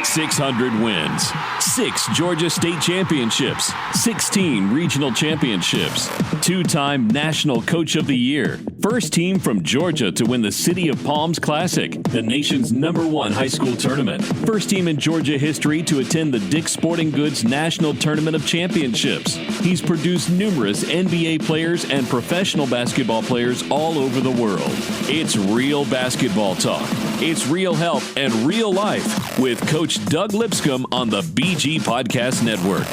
600 wins, 6 Georgia State championships, 16 regional championships, 2-time National Coach of the Year, first team from Georgia to win the City of Palms Classic, the nation's #1 high school tournament, first team in Georgia history to attend the Dick's Sporting Goods National Tournament of Championships. He's produced numerous NBA players and professional basketball players all over the world. It's real basketball talk. It's real help and real life with Coach Doug Lipscomb on the BG Podcast Network.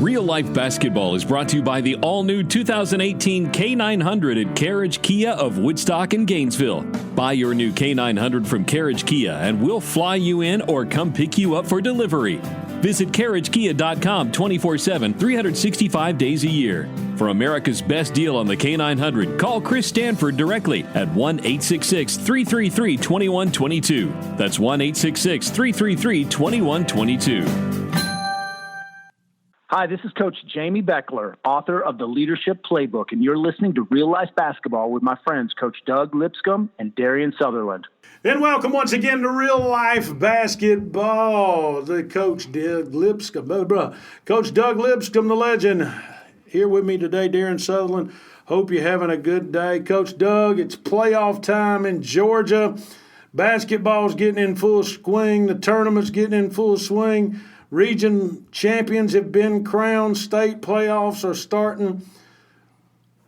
Real Life Basketball is brought to you by the all-new 2018 K900 at Carriage Kia of Woodstock and Gainesville. Buy your new K900 from Carriage Kia and we'll fly you in or come pick you up for delivery. Visit CarriageKia.com 24/7, 365 days a year. For America's best deal on the K900, call Chris Stanford directly at 1-866-333-2122. That's 1-866-333-2122. Hi, this is Coach Jamie Beckler, author of The Leadership Playbook, and you're listening to Real Life Basketball with my friends Coach Doug Lipscomb and Darien Sutherland. And welcome once again to Real Life Basketball. The Coach Doug Lipscomb, Coach Doug Lipscomb, the legend, here with me today, Darien Sutherland. Hope you're having a good day. Coach Doug, it's playoff time in Georgia. Basketball's getting in full swing. The tournament's getting in full swing. Region champions have been crowned. State playoffs are starting.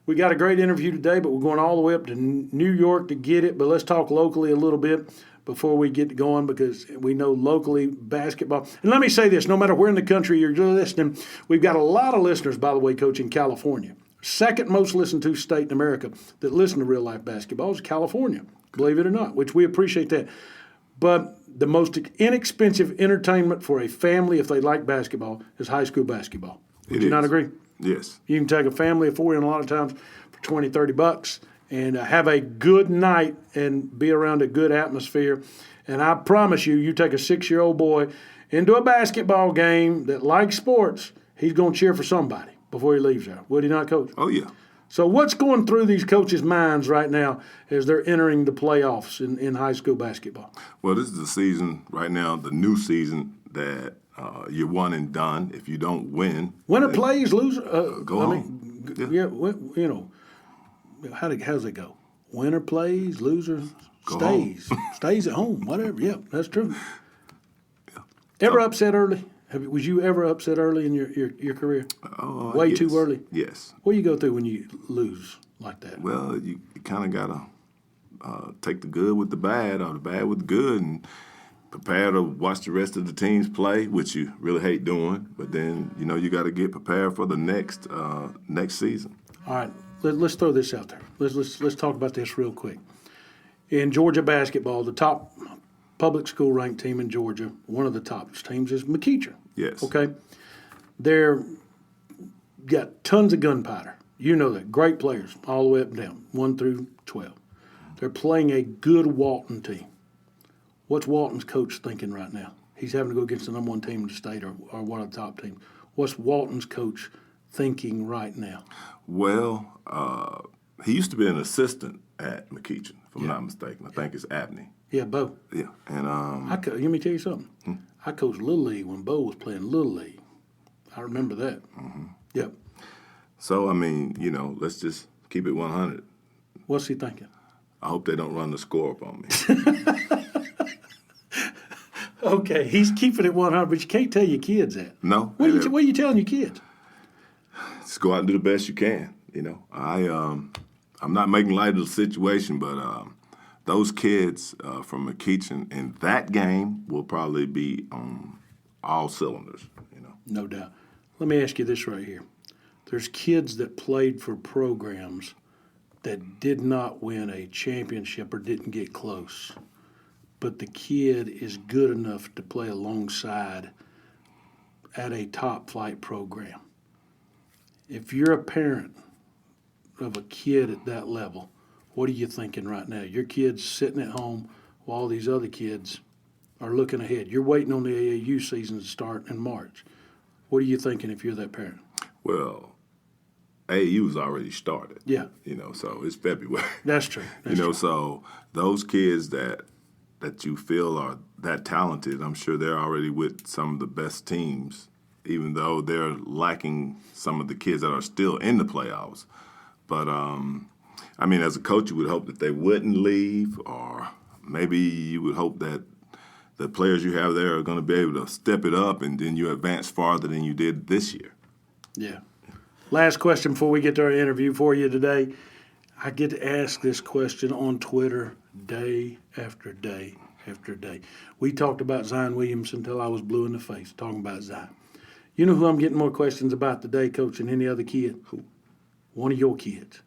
We got a great interview today, but we're going all the way up to New York to get it. But let's talk locally a little bit before we get going, because we know locally basketball. And let me say this, no matter where in the country you're listening, we've got a lot of listeners, by the way, Coach, in California. Second most listened to state in America that listen to Real Life Basketball is California, believe it or not, which we appreciate that. But the most inexpensive entertainment for a family, if they like basketball, is high school basketball. Would you not agree? Yes. You can take a family of 4 in a lot of times for $20, $30 and have a good night and be around a good atmosphere. And I promise you, you take a 6-year-old boy into a basketball game that likes sports, he's going to cheer for somebody before he leaves there. Would he not, Coach? Oh, yeah. So what's going through these coaches' minds right now as they're entering the playoffs in high school basketball? Well, this is the season right now, the new season that you're one and done. If you don't win. Winner plays, loser. Go home. How does it go? Winner plays, loser stays. Stays at home, whatever. Yeah, that's true. Yeah. Ever upset early? Was you ever upset early in your career? Yes. Too early? Yes. What do you go through when you lose like that? Well, you kind of got to take the good with the bad or the bad with the good and prepare to watch the rest of the teams play, which you really hate doing. But then, you got to get prepared for the next season. All right. Let's throw this out there. Let's talk about this real quick. In Georgia basketball, the top public school ranked team in Georgia, one of the top teams is McEachern. Yes. Okay? They're got tons of gunpowder. You know that. Great players all the way up and down, 1 through 12. They're playing a good Walton team. What's Walton's coach thinking right now? He's having to go against the #1 team in the state or one of the top teams. What's Walton's coach thinking right now? Well, he used to be an assistant at McEachern, if I'm not mistaken. I think it's Abney. Yeah, Bo. Yeah, and let me tell you something. I coached Little League when Bo was playing Little League. I remember that. Mm-hmm. Yep. So, let's just keep it 100. What's he thinking? I hope they don't run the score up on me. Okay, he's keeping it 100, but you can't tell your kids that. No. What are you telling your kids? Just go out and do the best you can. I'm not making light of the situation, but those kids from McEachern in that game will probably be on all cylinders. No doubt. Let me ask you this right here. There's kids that played for programs that did not win a championship or didn't get close, but the kid is good enough to play alongside at a top flight program. If you're a parent of a kid at that level, what are you thinking right now? Your kid's sitting at home while these other kids are looking ahead. You're waiting on the AAU season to start in March. What are you thinking if you're that parent? Well, AAU's already started. Yeah. So it's February. That's true. So those kids that you feel are that talented, I'm sure they're already with some of the best teams, even though they're lacking some of the kids that are still in the playoffs. But, as a coach, you would hope that they wouldn't leave, or maybe you would hope that the players you have there are going to be able to step it up, and then you advance farther than you did this year. Yeah. Last question before we get to our interview for you today. I get to ask this question on Twitter day after day after day. We talked about Zion Williamson until I was blue in the face talking about Zion. You know who I'm getting more questions about today, Coach, than any other kid? Who? One of your kids.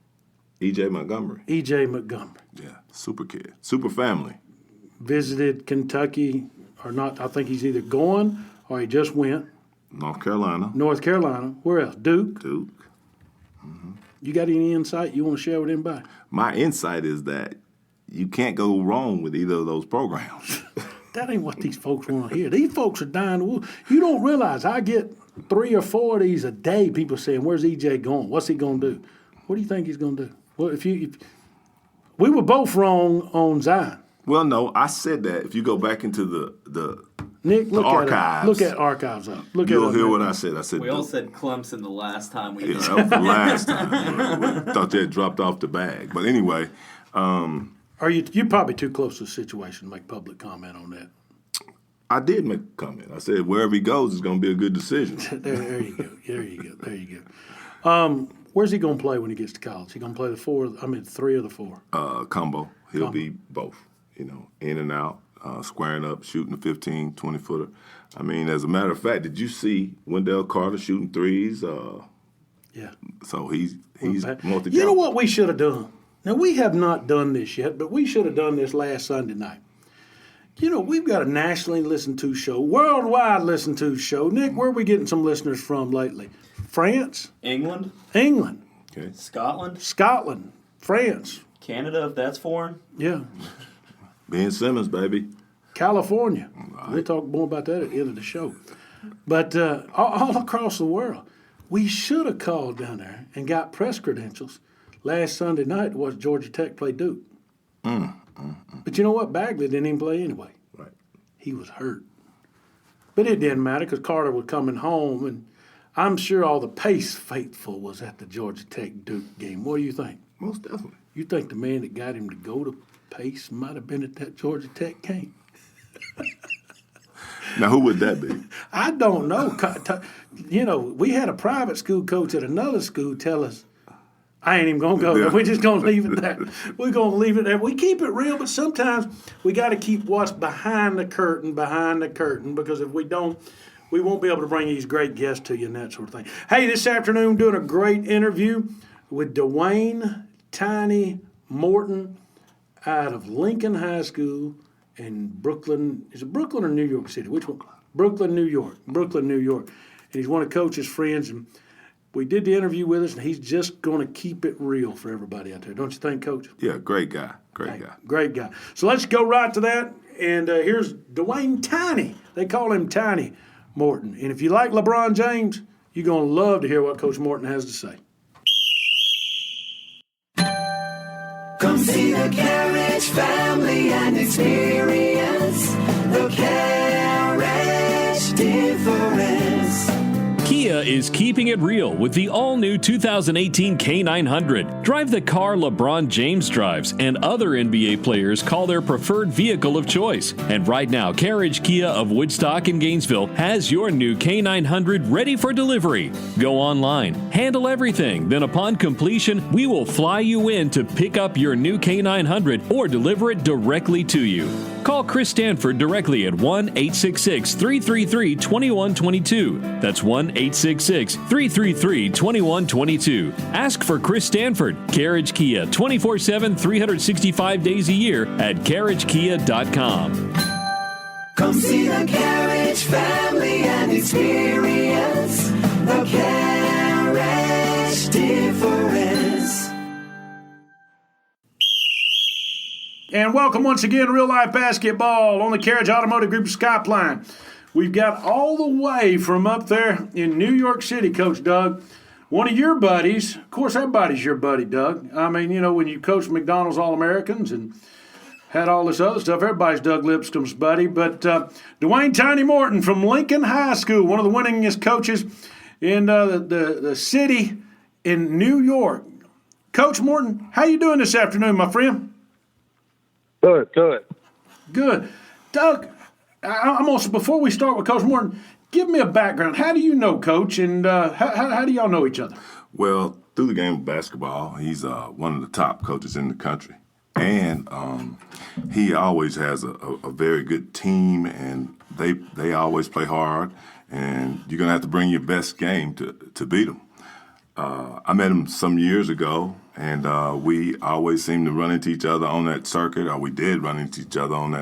E.J. Montgomery. E.J. Montgomery. Yeah, super kid. Super family. Visited Kentucky or not. I think he's either going or he just went. North Carolina. Where else? Duke. Mm-hmm. You got any insight you want to share with anybody? My insight is that you can't go wrong with either of those programs. That ain't what these folks want to hear. These folks are dying. You don't realize I get 3 or 4 of these a day, people saying, where's EJ going? What's he going to do? What do you think he's going to do? Well, if we were both wrong on Zion. Well, no, I said that. If you go back into the Nick, look archives. Look at archives up. You'll hear what I said. We all said Clemson the last time we did. Yeah, that was the last time. We thought they had dropped off the bag. But anyway. You're probably too close to the situation to make public comment on that. I did make a comment. I said wherever he goes is going to be a good decision. There you go. Where's he going to play when he gets to college? He going to play 3 or the 4? Combo. He'll be both, in and out, squaring up, shooting a 15, 20-footer. As a matter of fact, did you see Wendell Carter shooting threes? Yeah. So he's multi-talented. You know what we should have done? Now, we have not done this yet, but we should have done this last Sunday night. We've got a nationally listened to show, worldwide listened to show. Nick, where are we getting some listeners from lately? France? England. Okay. Scotland. France. Canada, if that's foreign. Yeah. Ben Simmons, baby. California. Right. We'll talk more about that at the end of the show. But all across the world, we should have called down there and got press credentials last Sunday night to watch Georgia Tech play Duke. But you know what? Bagley didn't even play anyway. Right. He was hurt. But it didn't matter because Carter was coming home, and I'm sure all the Pace faithful was at the Georgia Tech Duke game. What do you think? Most definitely. You think the man that got him to go to Pace might have been at that Georgia Tech game? Now, who would that be? I don't know. We had a private school coach at another school tell us, I ain't even going to go there. We're just going to leave it there. We're going to leave it there. We keep it real, but sometimes we got to keep what's behind the curtain, because if we don't, we won't be able to bring these great guests to you and that sort of thing. Hey, this afternoon, doing a great interview with Dwayne Tiny Morton out of Lincoln High School in Brooklyn. Is it Brooklyn or New York City? Which one? Brooklyn, New York. And he's one of Coach's friends, and we did the interview with us, and he's just going to keep it real for everybody out there. Don't you think, Coach? Yeah, great guy. Great guy. So let's go right to that. And here's Dwayne Tiny. They call him Tiny Morton. And if you like LeBron James, you're going to love to hear what Coach Morton has to say. Come see the Carriage family and experience the Carriage difference. Kia is keeping it real with the all-new 2018 K900. Drive the car LeBron James drives and other NBA players call their preferred vehicle of choice. And right now, Carriage Kia of Woodstock and Gainesville has your new K900 ready for delivery. Go online, handle everything, then upon completion, we will fly you in to pick up your new K900 or deliver it directly to you. Call Chris Stanford directly at 1-866-333-2122. That's 1-866-333-2122. Ask for Chris Stanford. Carriage Kia, 24/7, 365 days a year at carriagekia.com. Come see the Carriage family and experience the Carriage difference. And welcome once again to Real Life Basketball on the Carriage Automotive Group Skyline. We've got all the way from up there in New York City, Coach Doug. one of your buddies, of course, everybody's your buddy, Doug. I mean, when you coached McDonald's All-Americans and had all this other stuff, everybody's Doug Lipscomb's buddy. But Dwayne Tiny Morton from Lincoln High School, one of the winningest coaches in the city in New York. Coach Morton, how you doing this afternoon, my friend? Good. Good. Doug, before we start with Coach Morton, give me a background. How do you know Coach, and how do y'all know each other? Well, through the game of basketball, he's one of the top coaches in the country. And he always has a very good team, and they always play hard. And you're going to have to bring your best game to beat them. I met him some years ago, and we always seemed to run into each other on that circuit, or we did run into each other on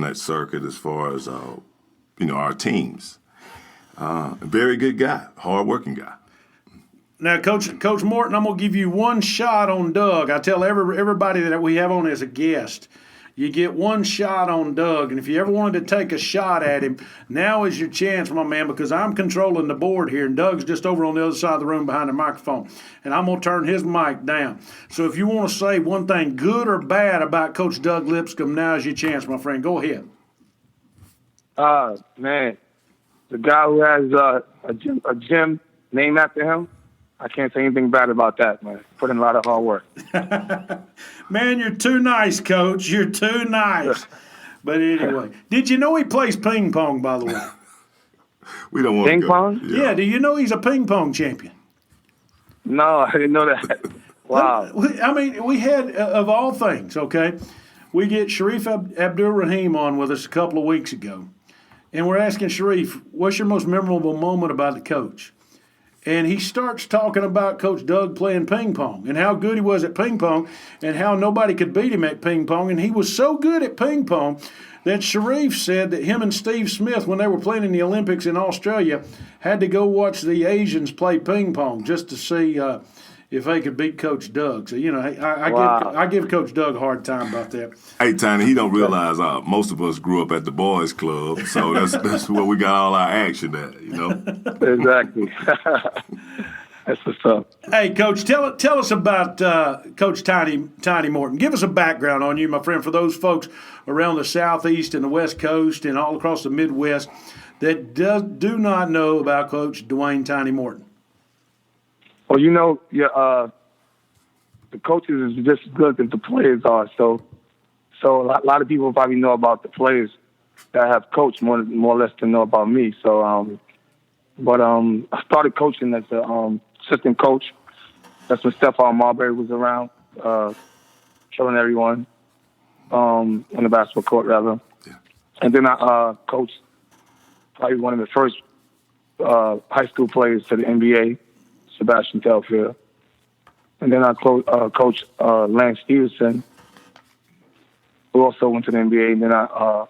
that circuit as far as our teams. A very good guy, hard-working guy. Now, Coach Morton, I'm going to give you one shot on Doug. I tell everybody that we have on as a guest, you get one shot on Doug. And if you ever wanted to take a shot at him, now is your chance, my man, because I'm controlling the board here, and Doug's just over on the other side of the room behind the microphone. And I'm going to turn his mic down. So if you want to say one thing good or bad about Coach Doug Lipscomb, now is your chance, my friend. Go ahead. Man, the guy who has a gym named after him, I can't say anything bad about that, man. Put in a lot of hard work. Man, you're too nice, Coach. You're too nice. But anyway, did you know he plays ping pong, by the way? We don't want ping pong? Yeah, do you know he's a ping pong champion? No, I didn't know that. Wow. I mean, we had, of all things, okay, we get Sharif Abdul-Rahim on with us a couple of weeks ago. And we're asking Sharif, what's your most memorable moment about the coach? And he starts talking about Coach Doug playing ping pong and how good he was at ping pong and how nobody could beat him at ping pong. And he was so good at ping pong that Sharif said that him and Steve Smith, when they were playing in the Olympics in Australia, had to go watch the Asians play ping pong just to see if they could beat Coach Doug. So, I give Coach Doug a hard time about that. Hey, Tiny, he don't realize most of us grew up at the boys' club, so that's where we got all our action at, Exactly. That's what's up. Hey, Coach, tell us about Coach Tiny Morton. Give us a background on you, my friend, for those folks around the Southeast and the West Coast and all across the Midwest that do not know about Coach Dwayne Tiny Morton. Well, the coaches is just as good as the players are. So a lot of people probably know about the players that have coached more or less than know about me. So, I started coaching as an assistant coach. That's when Stephon Marbury was around, killing everyone on the basketball court, rather. Yeah. And then I coached probably one of the first high school players to the NBA, Sebastian Telfair. And then I coached Lance Stevenson, who also went to the NBA. And then I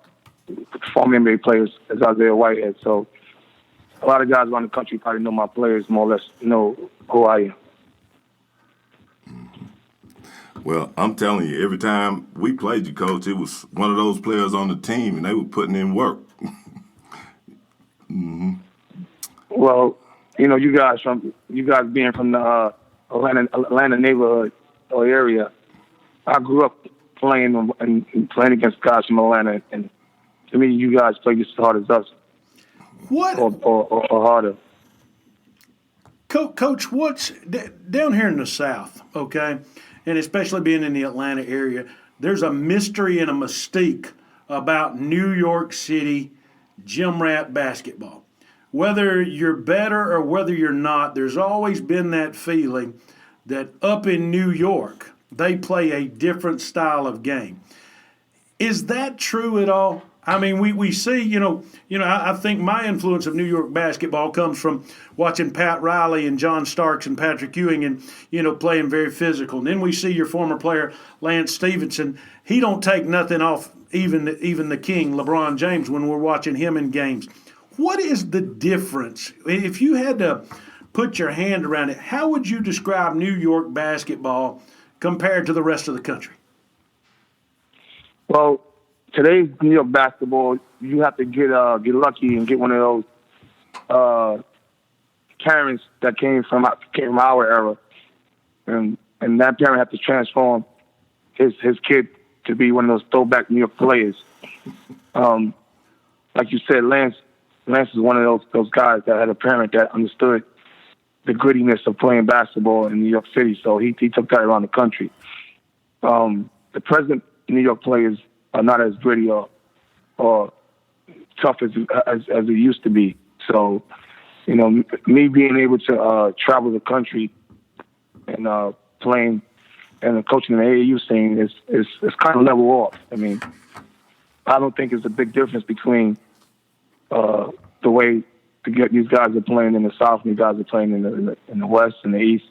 former NBA players as Isaiah Whitehead. So a lot of guys around the country probably know my players, more or less know who I am. Well, I'm telling you, every time we played you, Coach, it was one of those players on the team, and they were putting in work. Mm-hmm. Well, you guys being from the Atlanta neighborhood or area, I grew up playing against guys from Atlanta, and to me, you guys play just as hard as us. What? Or harder. Coach, what's down here in the South, okay, and especially being in the Atlanta area, there's a mystery and a mystique about New York City gym rat basketball. Whether you're better or whether you're not, there's always been that feeling that up in New York, they play a different style of game. Is that true at all? I mean, we see, I think my influence of New York basketball comes from watching Pat Riley and John Starks and Patrick Ewing and, playing very physical. And then we see your former player, Lance Stevenson. He don't take nothing off even the king, LeBron James, when we're watching him in games. What is the difference? If you had to put your hand around it, how would you describe New York basketball compared to the rest of the country? Well, today's New York basketball, you have to get lucky and get one of those parents that came from our era, and that parent had to transform his kid to be one of those throwback New York players. Like you said, Lance is one of those guys that had a parent that understood the grittiness of playing basketball in New York City, so he took that around the country. The present New York players are not as gritty or tough as it used to be. So, me being able to travel the country and playing and coaching in the AAU scene is kind of level off. I mean, I don't think there's a big difference between the way these guys are playing in the South and these guys are playing in the West and the East.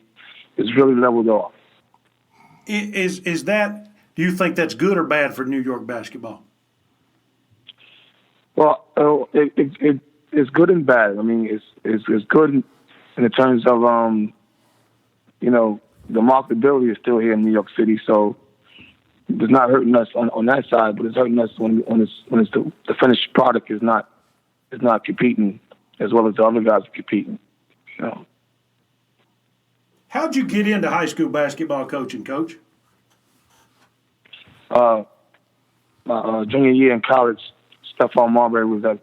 It's really leveled off. Is that? Do you think that's good or bad for New York basketball? Well, it's good and bad. I mean, it's good in the terms of the marketability is still here in New York City, so it's not hurting us on that side, but it's hurting us when it's the finished product is not competing as well as the other guys are competing. How'd you get into high school basketball coaching, Coach? My junior year in college, Stephon Marbury was at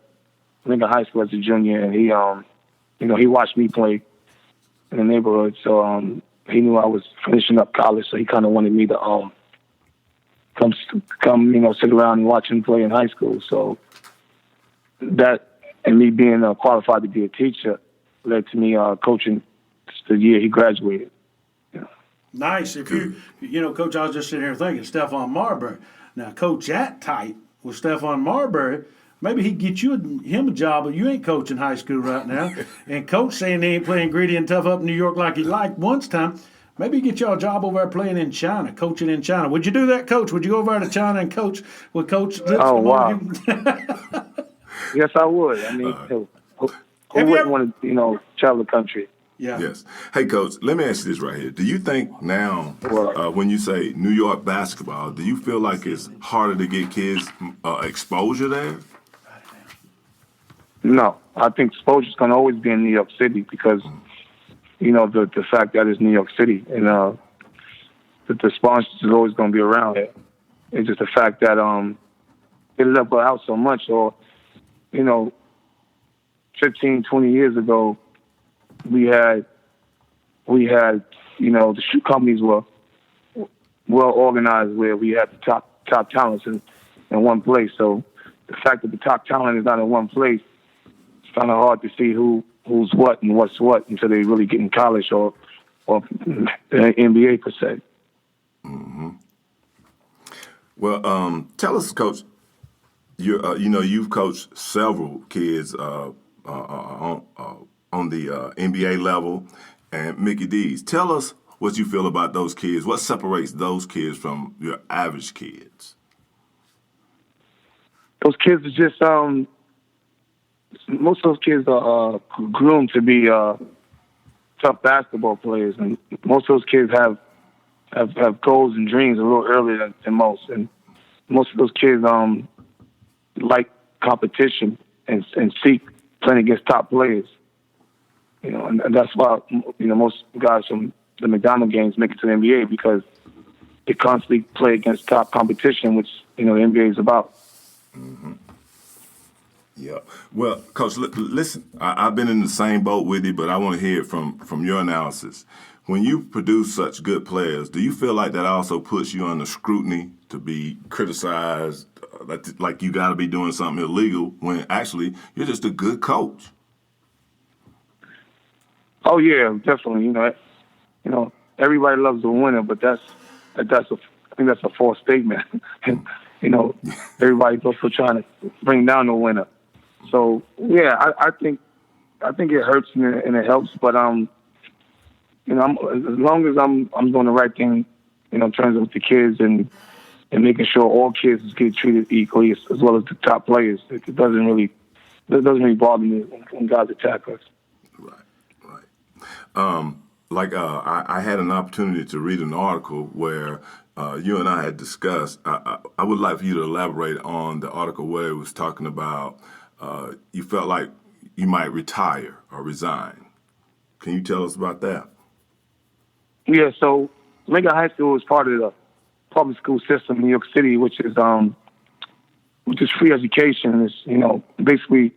Lincoln High School as a junior, and he watched me play in the neighborhood, so he knew I was finishing up college, so he kind of wanted me to come sit around and watch him play in high school. So that and me being qualified to be a teacher led to me coaching the year he graduated. Nice. If Coach, I was just sitting here thinking Stephon Marbury. Now, Coach, that tight with Stephon Marbury, maybe he'd get him a job, but you ain't coaching high school right now. And Coach saying he ain't playing gritty and tough up in New York like he liked once time. Maybe get y'all a job over there playing in China, coaching in China. Would you do that, Coach? Would you go over there to China and coach with Coach Lipscomb? Oh, wow. Yes, I would. I mean, who wouldn't want to, travel the country? Yeah. Yes. Hey, Coach, let me ask you this right here. Do you think now, when you say New York basketball, do you feel like it's harder to get kids exposure there? No. I think exposure is going to always be in New York City because, the fact that it's New York City and the sponsors is always going to be around here. It's just the fact that it leveled out so much or, 15, 20 years ago, we had, the shoe companies were well organized where we had the top talents in one place. So the fact that the top talent is not in one place, it's kind of hard to see who's what and what's what until they really get in college or the NBA per se. Mm-hmm. Well, tell us, Coach. You've coached several kids on the NBA level, and Mickey D's. Tell us what you feel about those kids. What separates those kids from your average kids? Those kids are just most of those kids are groomed to be tough basketball players, and most of those kids have goals and dreams a little earlier than most, and most of those kids like competition and seek playing against top players. And that's why, most guys from the McDonald games make it to the NBA because they constantly play against top competition, which, the NBA is about. Mm-hmm. Yeah. Well, Coach, listen, I've been in the same boat with you, but I want to hear it from your analysis. When you produce such good players, do you feel like that also puts you under scrutiny to be criticized, like you got to be doing something illegal when actually you're just a good coach? Oh yeah, definitely. Everybody loves a winner, but I think that's a false statement. Everybody's also trying to bring down the winner. So yeah, I think it hurts and it helps, but as long as I'm doing the right thing, in terms of the kids and making sure all kids get treated equally as well as the top players, it doesn't really bother me when guys attack us. I had an opportunity to read an article where you and I had discussed. I would like for you to elaborate on the article where it was talking about you felt like you might retire or resign. Can you tell us about that? Yeah, so Lincoln High School is part of the public school system in New York City, which is free education. It's, basically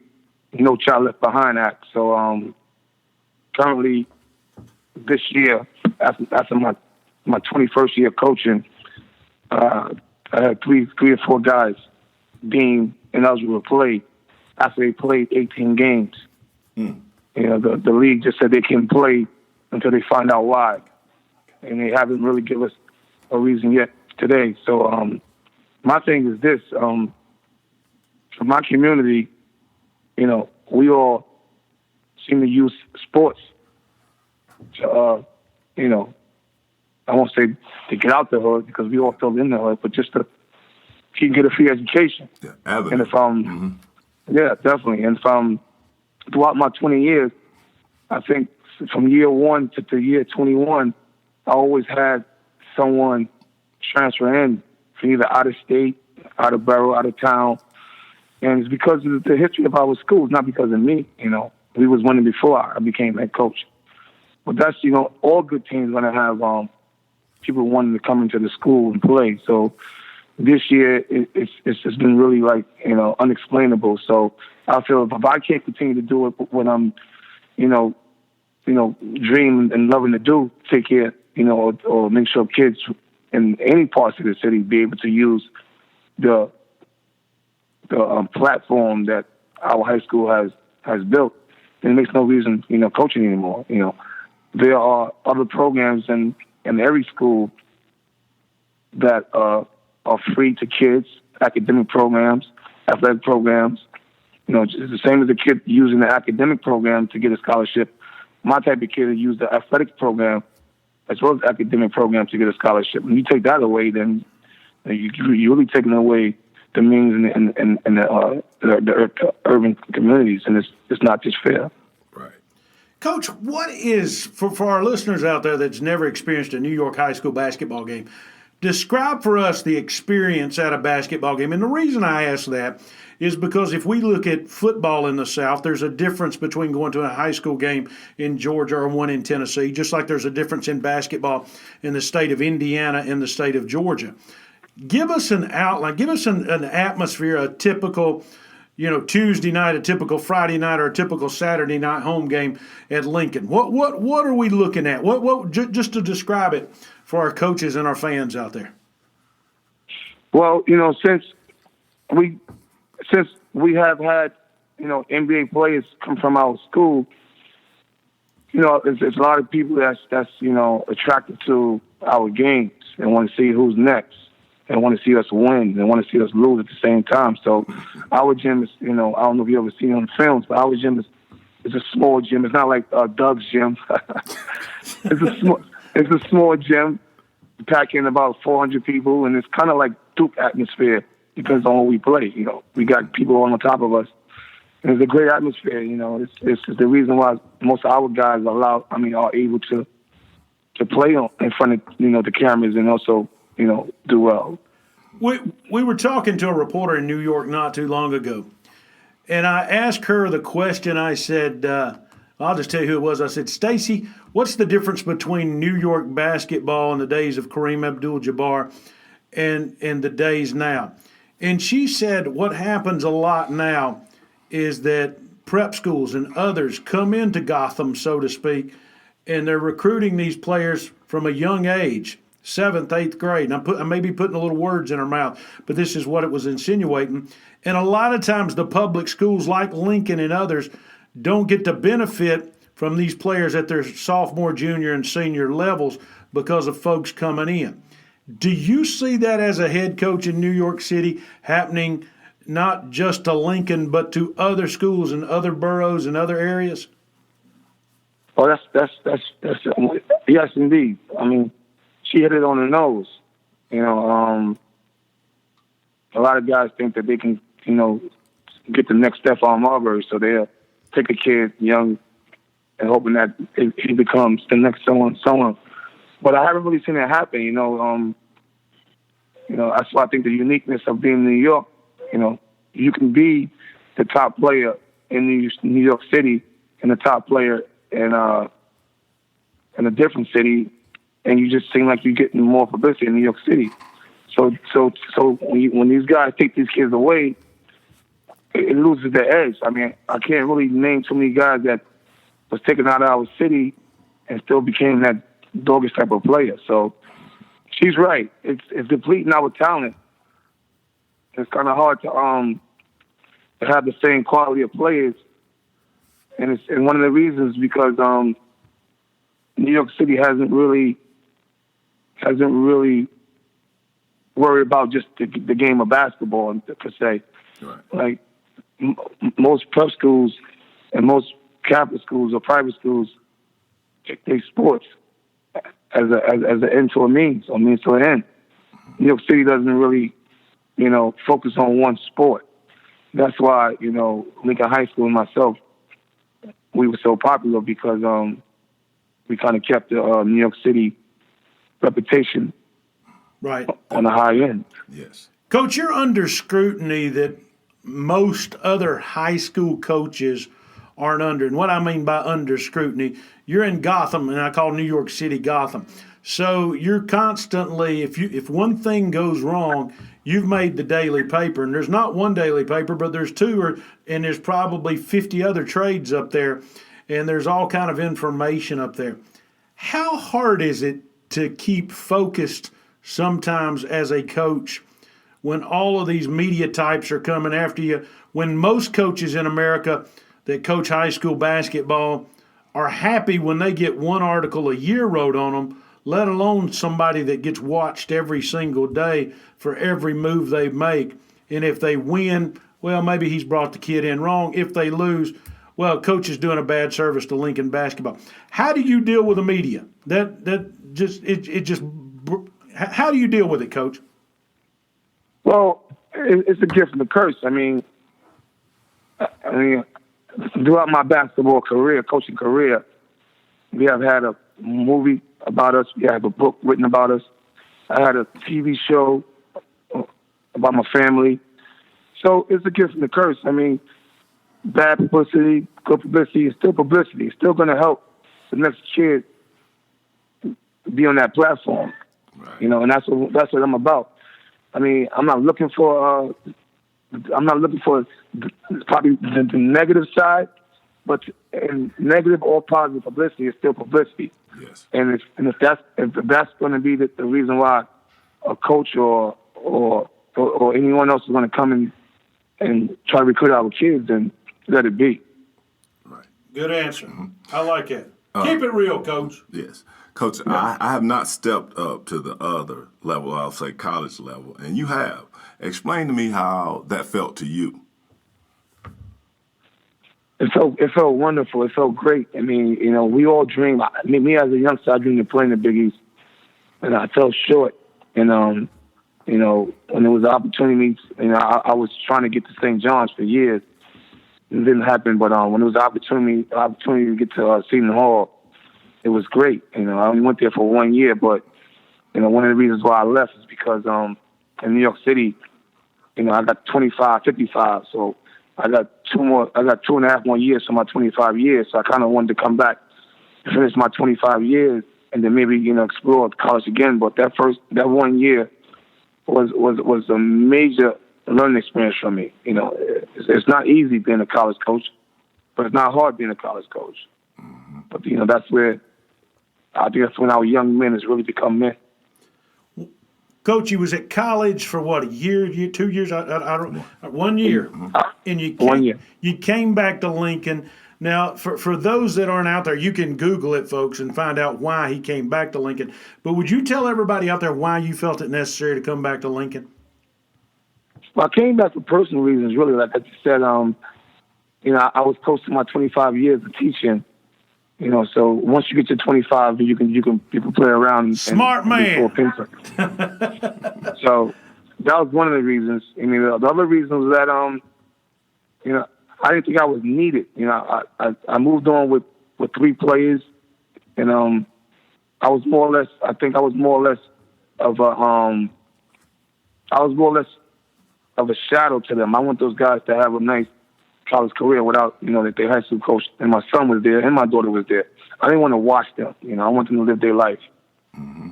No Child Left Behind Act. So currently this year, after my 21st year coaching, I had three or four guys deemed ineligible to play after they played 18 games. The league just said they can play until they find out why. And they haven't really given us a reason yet today. So my thing is this. For my community, we all seem to use sports to, I won't say to get out the hood because we all still in the hood, but just to get a free education. Yeah, and if yeah, definitely. And throughout my 20 years, I think from year 1 to year 21, I always had someone transfer in from either out of state, out of borough, out of town. And it's because of the history of our schools, not because of me. We was winning before I became head coach. But that's, all good teams going to have people wanting to come into the school and play. So this year, it's just been really unexplainable. So I feel if I can't continue to do it what I'm, dreaming and loving to do, take care, or make sure kids in any parts of the city be able to use the platform that our high school has built, then it makes no reason, coaching anymore. There are other programs in every school that are free to kids, academic programs, athletic programs. It's the same as the kid using the academic program to get a scholarship. My type of kid will use the athletic program as well as the academic program to get a scholarship. When you take that away, then you're really taking away the means in the urban communities, and it's not just fair. Right. Coach, what is, for our listeners out there that's never experienced a New York high school basketball game, describe for us the experience at a basketball game. And the reason I ask that is because if we look at football in the South, there's a difference between going to a high school game in Georgia or one in Tennessee, just like there's a difference in basketball in the state of Indiana and the state of Georgia. Give us an outline, give us an atmosphere, a typical, Tuesday night, a typical Friday night, or a typical Saturday night home game at Lincoln. What are we looking at? Just to describe it for our coaches and our fans out there. Well, since we have had, NBA players come from our school, there's a lot of people that's attracted to our games and want to see who's next. And want to see us win and want to see us lose at the same time. So our gym is, I don't know if you ever seen it on films, but our gym is a small gym. It's not like Doug's gym. It's a small gym, packing about 400 people, and it's kind of like Duke atmosphere. Depends on what we play. We got people on the top of us, and it's a great atmosphere. It's the reason why most of our guys are able to play in front of the cameras and also do well. We were talking to a reporter in New York not too long ago, and I asked her the question. I said, I'll just tell you who it was. I said, Stacy, what's the difference between New York basketball in the days of Kareem Abdul-Jabbar and the days now? And she said what happens a lot now is that prep schools and others come into Gotham, so to speak, and they're recruiting these players from a young age, 7th, 8th grade. And I may be putting a little words in her mouth, but this is what it was insinuating. And a lot of times the public schools like Lincoln and others don't get the benefit from these players at their sophomore, junior, and senior levels because of folks coming in. Do you see that as a head coach in New York City happening not just to Lincoln but to other schools and other boroughs and other areas? Oh, that's yes, indeed. She hit it on the nose. A lot of guys think that they can, get the next Stephon Marbury, so they'll take a kid young and hoping that he becomes the next someone. But I haven't really seen it happen. That's why I think the uniqueness of being in New York. You can be the top player in New York City and the top player in in a different city, and you just seem like you're getting more publicity in New York City. So when these guys take these kids away, it loses their edge. I mean, I can't really name too many guys that was taken out of our city and still became that doggish type of player. So she's right. It's depleting our talent. It's kind of hard to have the same quality of players, and one of the reasons because New York City hasn't really worried about just the game of basketball per se. Right. Like most prep schools and most Catholic schools or private schools take sports as an end to a means, or means to an end. New York City doesn't really, focus on one sport. That's why, Lincoln High School and myself, we were so popular because we kind of kept the New York City reputation right on the high end. Yes. Coach, you're under scrutiny that most other high school coaches aren't under. And what I mean by under scrutiny, you're in Gotham, and I call New York City Gotham. So you're constantly, if one thing goes wrong, you've made the daily paper. And there's not one daily paper, but there's two, and there's probably 50 other trades up there, and there's all kind of information up there. How hard is it to keep focused sometimes as a coach when all of these media types are coming after you, when most coaches in America that coach high school basketball are happy when they get one article a year wrote on them, let alone somebody that gets watched every single day for every move they make. And if they win, well, maybe he's brought the kid in wrong. If they lose, well, coach is doing a bad service to Lincoln basketball. How do you deal with the media? How do you deal with it, Coach? Well, it's a gift and a curse. I mean, throughout my basketball career, coaching career, we have had a movie about us. We have a book written about us. I had a TV show about my family. So it's a gift and a curse. I mean, bad publicity, good publicity is still publicity. It's still going to help the next kid be on that platform. Right. And that's what I'm about. I mean, I'm not looking for probably the negative side, but negative or positive publicity is still publicity. Yes. And if that's going to be the reason why a coach or anyone else is going to come and try to recruit our kids, then let it be. Right. Good answer. Mm-hmm. I like it. Keep it real, Coach. Yes. Coach, I have not stepped up to the other level, I'll say college level, and you have. Explain to me how that felt to you. It felt wonderful. It felt great. I mean, we all dream. Me as a youngster, I dreamed of playing the Big East, and I fell short. And when there was opportunities, I was trying to get to St. John's for years. It didn't happen, but when there was opportunity to get to Seton Hall, it was great. I only went there for 1 year, but one of the reasons why I left is because in New York City, I got 25, 55, so I got 2.5 more years for my 25 years. So I kind of wanted to come back and finish my 25 years and then maybe explore college again. But that 1 year was a major learning experience for me. It's not easy being a college coach, but it's not hard being a college coach. Mm-hmm. But that's where I think that's when our young men has really become men. Coach, you was at college for what, a year, 2 years? I don't. 1 year, and you came back to Lincoln. Now, for those that aren't out there, you can Google it, folks, and find out why he came back to Lincoln. But would you tell everybody out there why you felt it necessary to come back to Lincoln? Well, I came back for personal reasons, really. Like I said, I was close to my 25 years of teaching. So once you get to 25, you can play around. Smart man. So that was one of the reasons. The other reason was that I didn't think I was needed. I moved on with 3 players, and I was more or less of a shadow to them. I want those guys to have a nice college career without, that their high school coach and my son was there and my daughter was there. I didn't want to watch them. I want them to live their life. Mm-hmm.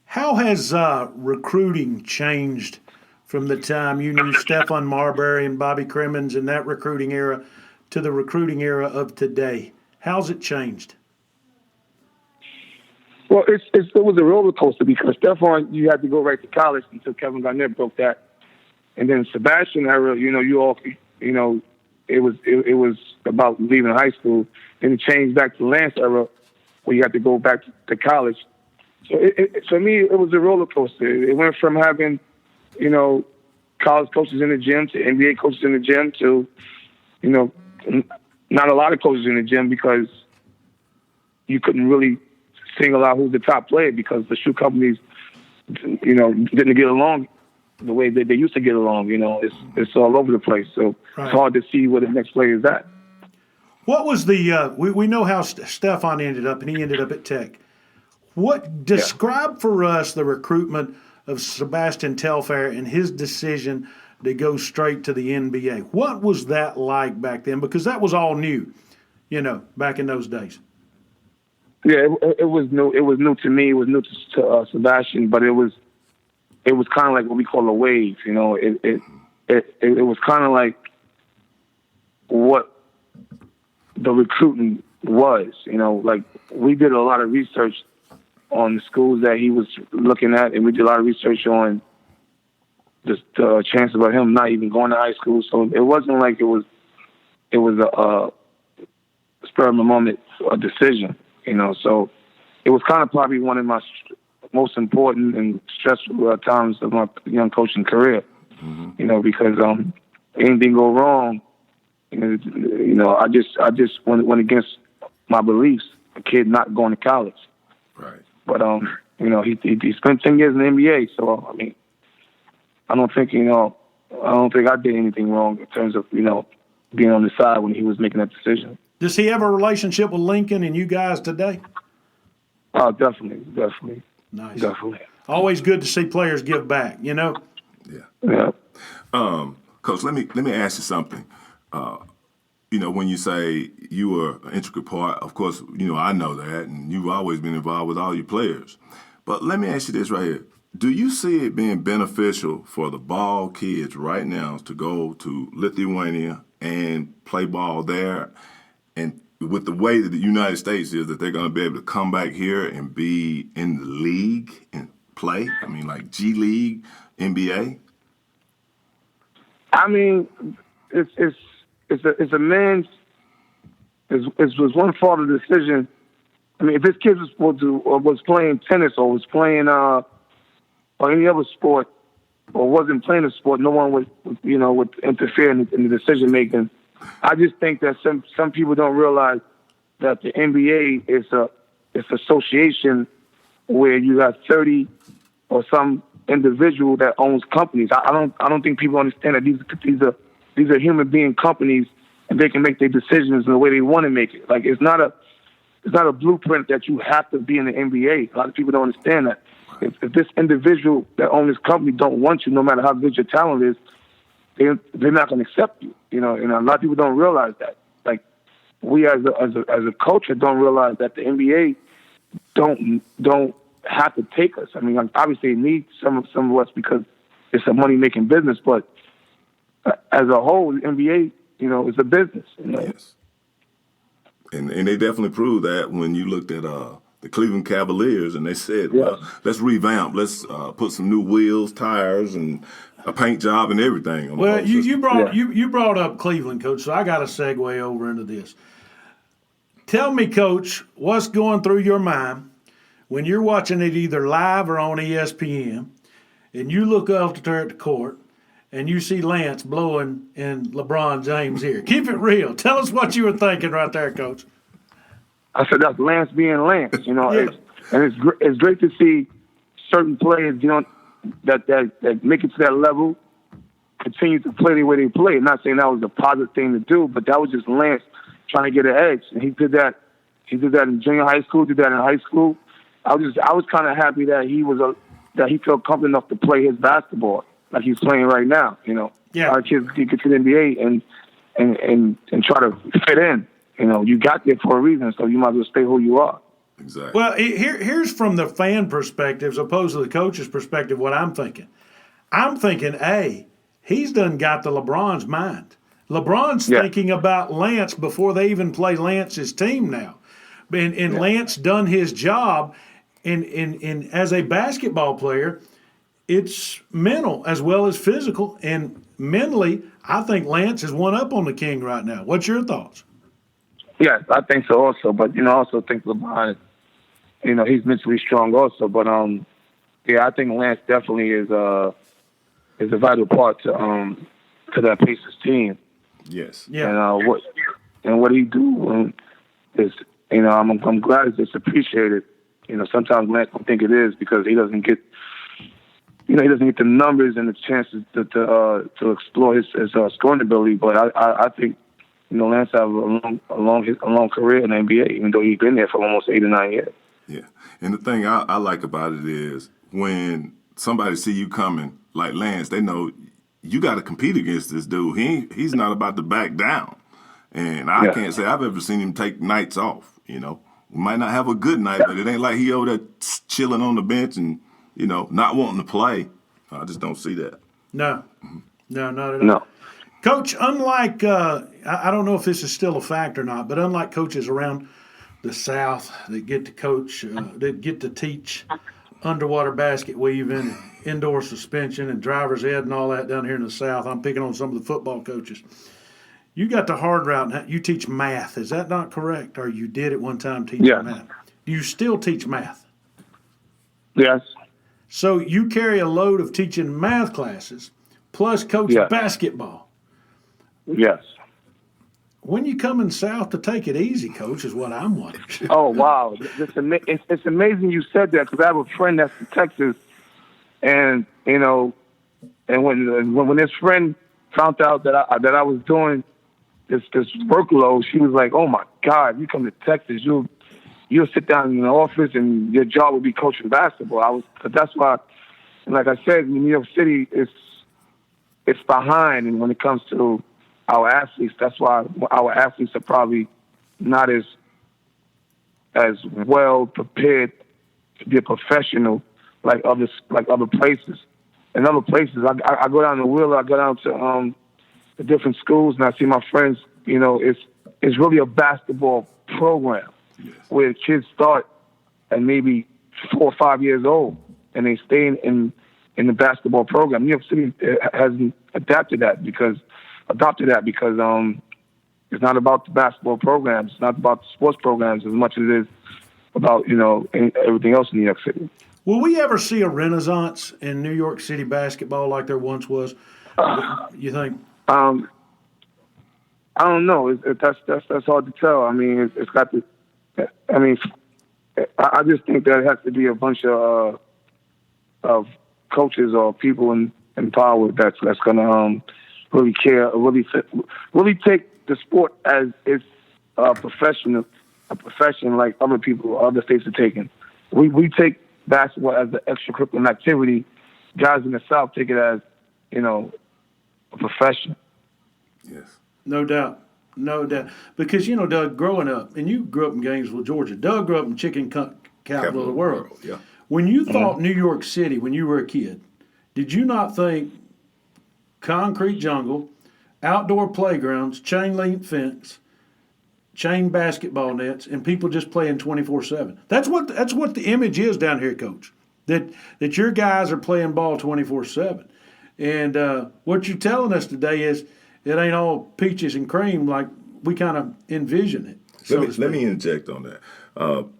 How has recruiting changed from the time you knew Stephon Marbury and Bobby Crimmins in that recruiting era to the recruiting era of today? How's it changed? Well, it was a roller coaster because Stephon, you had to go right to college until Kevin Garnett broke that. And then Sebastian era, it was about leaving high school. Then it changed back to Lance era where you had to go back to college. So for me, it was a roller coaster. It went from having, college coaches in the gym to NBA coaches in the gym to, not a lot of coaches in the gym because you couldn't really single out who's the top player because the shoe companies, didn't get along the way they used to get along. It's all over the place. So It's hard to see where the next player is at. What was the we know how Stephon ended up, and he ended up at Tech. Describe for us the recruitment of Sebastian Telfair and his decision to go straight to the NBA. What was that like back then? Because that was all new, back in those days. Yeah, it was new. It was new to me. It was new to Sebastian, but it was kind of like what we call a wave. It was kind of like what the recruiting was. Like we did a lot of research on the schools that he was looking at, and we did a lot of research on the chances of him not even going to high school. So it wasn't like it was a spur of the moment decision. So it was kind of probably one of my most important and stressful times of my young coaching career. Mm-hmm. Because anything go wrong, I just went against my beliefs. A kid not going to college, right? But he spent 10 years in the NBA, so I mean, I don't think I did anything wrong in terms of being on the side when he was making that decision. Does he have a relationship with Lincoln and you guys today? Oh, definitely. Nice. Definitely. Always good to see players give back, Yeah. Coach, let me ask you something. When you say you were an intricate part, of course, I know that, and you've always been involved with all your players. But let me ask you this right here. Do you see it being beneficial for the ball kids right now to go to Lithuania and play ball there? And with the way that the United States is, that they're going to be able to come back here and be in the league and play? I mean, like G League, NBA? I mean, it's a man's. It was one part of the decision. I mean, if this kid was playing tennis or was playing or any other sport or wasn't playing a sport, no one would interfere in the decision making. I just think that some people don't realize that the NBA is it's association where you got 30 or some individual that owns companies. I don't think people understand that these are human being companies, and they can make their decisions in the way they want to make it. Like it's not a blueprint that you have to be in the NBA. A lot of people don't understand that. If this individual that owns this company don't want you, no matter how good your talent is, they're not going to accept you. And a lot of people don't realize that. Like we as a culture don't realize that the NBA don't have to take us. I mean, obviously, they need some of us because it's a money making business. But as a whole, the NBA, is a business. Yes. And they definitely proved that when you looked at the Cleveland Cavaliers and they said, well, let's revamp, let's put some new wheels, tires, and a paint job and everything. Well, you brought up Cleveland, Coach, so I got to segue over into this. Tell me, Coach, what's going through your mind when you're watching it either live or on ESPN, and you look up there at the court, and you see Lance blowing in LeBron James' ear. Keep it real. Tell us what you were thinking right there, Coach. I said that's Lance being Lance, Yeah. It's great to see certain players, that make it to that level, continue to play the way they play. I'm not saying that was a positive thing to do, but that was just Lance trying to get an edge, and he did that. He did that in junior high school. Did that in high school. I was kind of happy that he felt comfortable enough to play his basketball like he's playing right now. Yeah. Our kids get to the NBA, and and try to fit in. You know, you got there for a reason, so you might as well stay who you are. Exactly. Well, here's from the fan perspective, as opposed to the coach's perspective, what I'm thinking. I'm thinking, he's done got the LeBron's mind. LeBron's thinking about Lance before they even play Lance's team now. And Lance done his job. And as a basketball player, it's mental as well as physical. And mentally, I think Lance is one up on the King right now. What's your thoughts? Yes, I think so also. But, I also think LeBron, he's mentally strong also. But, I think Lance definitely is a vital part to that Pacers team. Yes. Yeah. And what he do is, I'm glad it's appreciated. Sometimes Lance don't think it is because he doesn't get, he doesn't get the numbers and the chances to explore his scoring ability. But I think, Lance have a long career in the NBA, even though he's been there for almost 8 or 9 years. Yeah, and the thing I like about it is when somebody see you coming like Lance, they know you got to compete against this dude. He's not about to back down, and I can't say I've ever seen him take nights off. We might not have a good night, but it ain't like he over there chilling on the bench and not wanting to play. I just don't see that. No, not at all. No. Coach, unlike, I don't know if this is still a fact or not, but unlike coaches around the South that get to coach, that get to teach underwater basket weaving, indoor suspension, and driver's ed and all that down here in the South, I'm picking on some of the football coaches. You got the hard route, and you teach math. Is that not correct? Or you did at one time teach math? Do you still teach math? Yes. So you carry a load of teaching math classes plus coach basketball. Yes. When you coming south to take it easy, Coach, is what I'm wondering. Oh, wow. It's amazing you said that because I have a friend that's in Texas, and, and when this friend found out that I was doing this workload, she was like, oh, my God, you come to Texas, you'll sit down in the office and your job will be coaching basketball. That's why, like I said, New York City it's behind, and when it comes to our athletes, that's why our athletes are probably not as well prepared to be a professional like other places. In other places, I go down to Wheeler, I go down to the different schools, and I see my friends. It's really a basketball program where kids start at maybe 4 or 5 years old, and they stay in the basketball program. New York City hasn't adopted that because it's not about the basketball programs. It's not about the sports programs as much as it is about, everything else in New York City. Will we ever see a renaissance in New York City basketball like there once was? You think? I don't know. That's hard to tell. I mean, it's got to. I mean, I just think that it has to be a bunch of coaches or people in power that's going to really care, really take the sport as it's a profession like other states are taking. We take basketball as an extracurricular activity. Guys in the South take it as, a profession. Yes. No doubt. Because, Doug, growing up, and you grew up in Gainesville, Georgia. Doug grew up in chicken capital of the world. Yeah. When you thought New York City, when you were a kid, did you not think concrete jungle, outdoor playgrounds, chain link fence, chain basketball nets, and people just playing 24/7? That's what the image is down here, Coach. That your guys are playing ball 24/7. And what you're telling us today is it ain't all peaches and cream like we kind of envision it. Let me interject on that.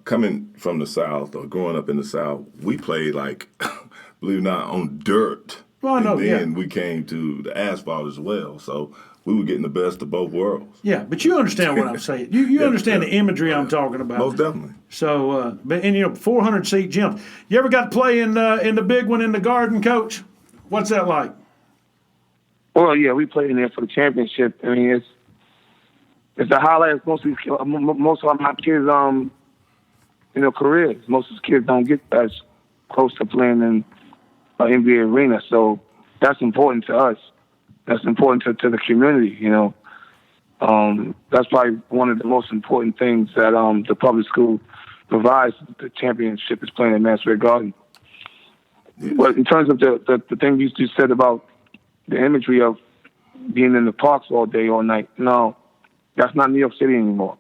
Coming from the South or growing up in the South, we played believe it or not, on dirt. Well, I know, and then we came to the asphalt as well. So we were getting the best of both worlds. Yeah, but you understand what I'm saying. You understand the imagery I'm talking about. Most definitely. So, 400-seat gyms. You ever got to play in the big one in the Garden, Coach? What's that like? Well, yeah, we played in there for the championship. I mean, it's a highlight of most of my kids' careers. Most of the kids don't get as close to playing in an NBA arena, so that's important to us. That's important to the community, That's probably one of the most important things that the public school provides. The championship is playing at Mansfield Garden. Yes. But in terms of the thing you just said about the imagery of being in the parks all day, all night, no, that's not New York City anymore.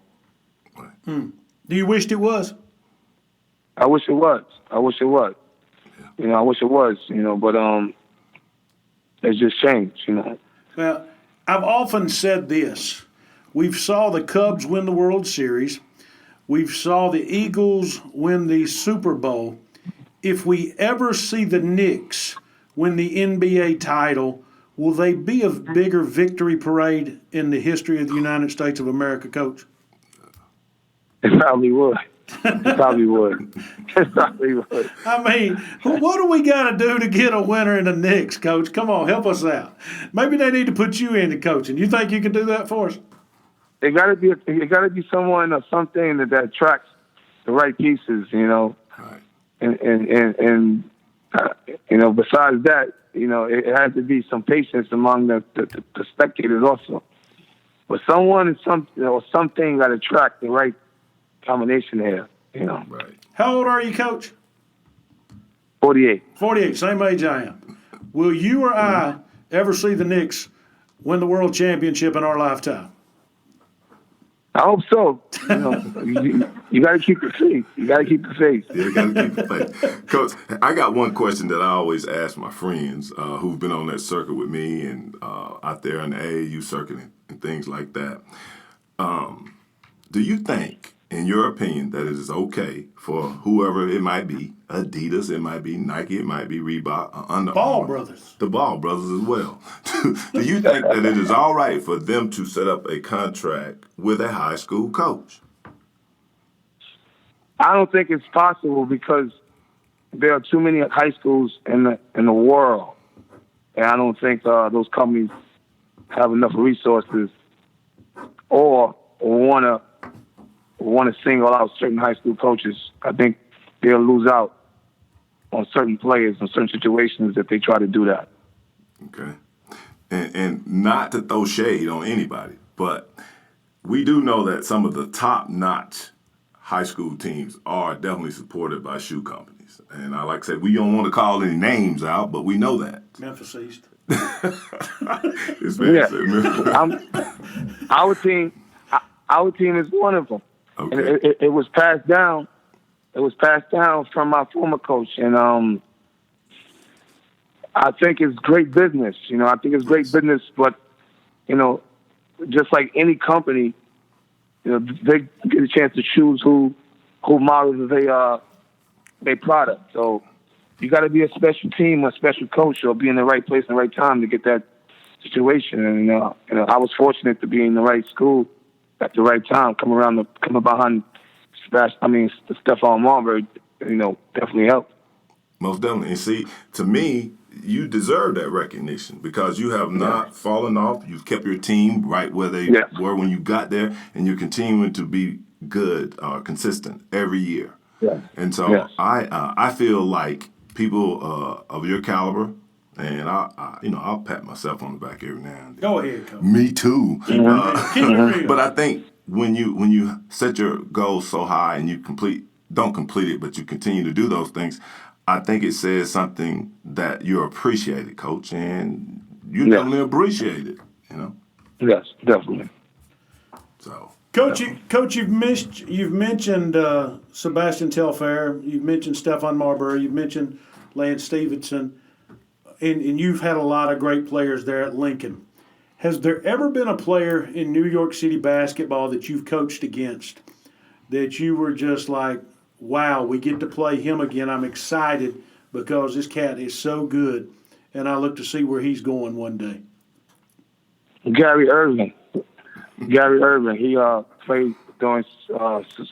Do you wish it was? I wish it was. I wish it was. I wish it was, but it's just changed, Well, I've often said this. We've saw the Cubs win the World Series. We've saw the Eagles win the Super Bowl. If we ever see the Knicks win the NBA title, will they be a bigger victory parade in the history of the United States of America, Coach? It probably would. It probably would. It probably would. I mean, what do we got to do to get a winner in the Knicks, Coach? Come on, help us out. Maybe they need to put you into coaching. You think you can do that for us? It got to be someone or something that attracts the right pieces, Right. And besides that, it has to be some patience among the spectators also. But someone and something that attract the right combination there, Right. How old are you, Coach? 48. 48, same age I am. Will you or I ever see the Knicks win the world championship in our lifetime? I hope so. You got to keep the faith. You got to keep the faith. Yeah, you got to keep the faith. Coach, I got one question that I always ask my friends who've been on that circuit with me and out there in the AAU circuit and things like that. Do you think, in your opinion, that it is okay for whoever it might be, Adidas, it might be Nike, it might be Reebok, or Under Ball Armour, Brothers. the Ball Brothers as well. Do you think that it is all right for them to set up a contract with a high school coach? I don't think it's possible because there are too many high schools in the world, and I don't think those companies have enough resources or want to single out certain high school coaches. I think they'll lose out on certain players in certain situations if they try to do that. Okay. And not to throw shade on anybody, but we do know that some of the top-notch high school teams are definitely supported by shoe companies. And I like I said, we don't want to call any names out, but we know that. Memphis East. It's very Our team is one of them. Okay. And it was passed down. It was passed down from my former coach, and I think it's great business. I think it's great business, but just like any company, they get a chance to choose who models their product. So you got to be a special team, a special coach, or be in the right place and the right time to get that situation. And I was fortunate to be in the right school at the right time, coming behind Stephon Marbury, definitely helped. Most definitely. And see, to me, you deserve that recognition because you have not fallen off. You've kept your team right where they were when you got there, and you're continuing to be good, consistent every year. Yeah. And so I feel like people of your caliber, and I'll pat myself on the back every now and then. Go ahead, Coach. Me too. Keep it real. But I think when you set your goals so high and you don't complete it, but you continue to do those things, I think it says something that you're appreciated, Coach, and you definitely appreciate it. Yes, definitely. So, Coach, you've mentioned Sebastian Telfair, you've mentioned Stephon Marbury, you've mentioned Lance Stevenson, and you've had a lot of great players there at Lincoln. Has there ever been a player in New York City basketball that you've coached against that you were just like, wow, we get to play him again. I'm excited because this cat is so good, and I look to see where he's going one day. Gary Irvin. He played during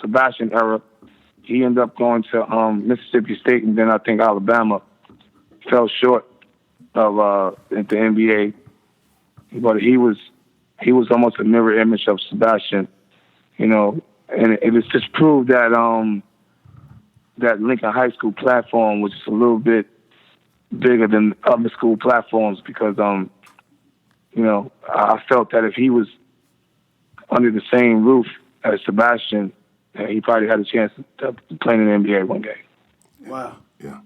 Sebastian era. He ended up going to Mississippi State, and then I think Alabama. Fell short of at the NBA. But he was almost a mirror image of Sebastian, and it was just proved that that Lincoln High School platform was just a little bit bigger than other school platforms because I felt that if he was under the same roof as Sebastian, and he probably had a chance to play in the NBA one day. Wow. Yeah.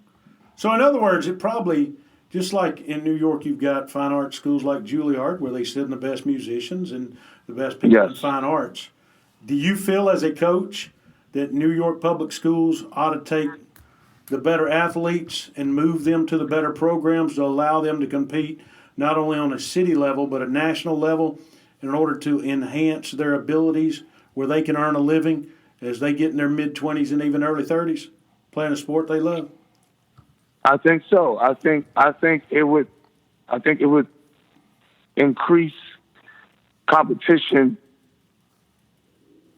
So in other words, it probably, just like in New York, you've got fine art schools like Juilliard where they send the best musicians and the best people in fine arts. Do you feel as a coach that New York public schools ought to take the better athletes and move them to the better programs to allow them to compete not only on a city level but a national level in order to enhance their abilities where they can earn a living as they get in their mid-20s and even early 30s playing a sport they love? I think so. I think it would increase competition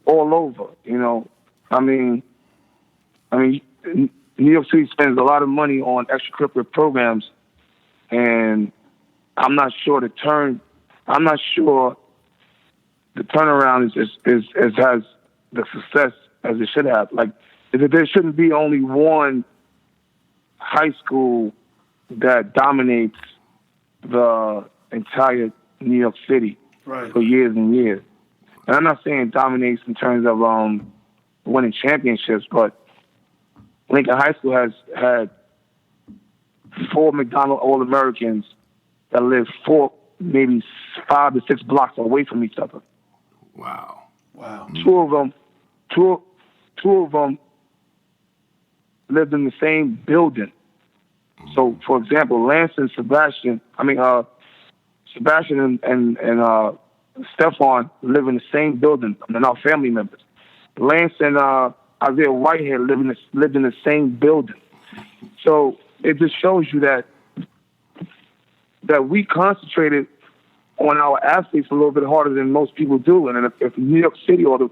all over. You know, I mean, New York City spends a lot of money on extracurricular programs, and I'm not sure the turnaround is has the success as it should have. Like, there shouldn't be only one high school that dominates the entire New York City for years and years. And I'm not saying dominates in terms of winning championships, but Lincoln High School has had 4 McDonald All-Americans that live 4, maybe 5 to 6 blocks away from each other. Wow. Two of them lived in the same building. So, for example, Lance and Sebastian and Stephon live in the same building. They're not family members. Lance and Isaiah Whitehead lived in the same building. So it just shows you that we concentrated on our athletes a little bit harder than most people do. And if New York City or the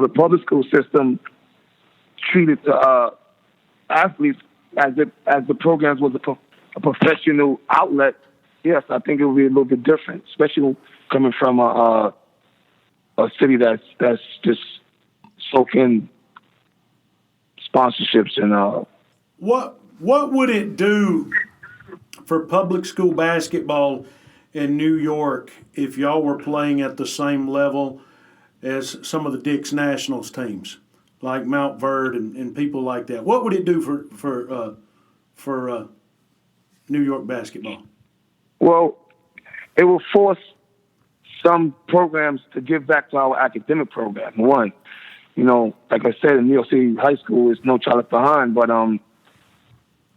public school system treated the athletes as the programs was a professional outlet, yes, I think it would be a little bit different, especially coming from a city that's just soaking sponsorships and What would it do for public school basketball in New York if y'all were playing at the same level as some of the Dix Nationals teams, like Mount Verde and people like that? What would it do for New York basketball? Well, it will force some programs to give back to our academic program. One, you know, like I said, in New York City High School is no child left behind, but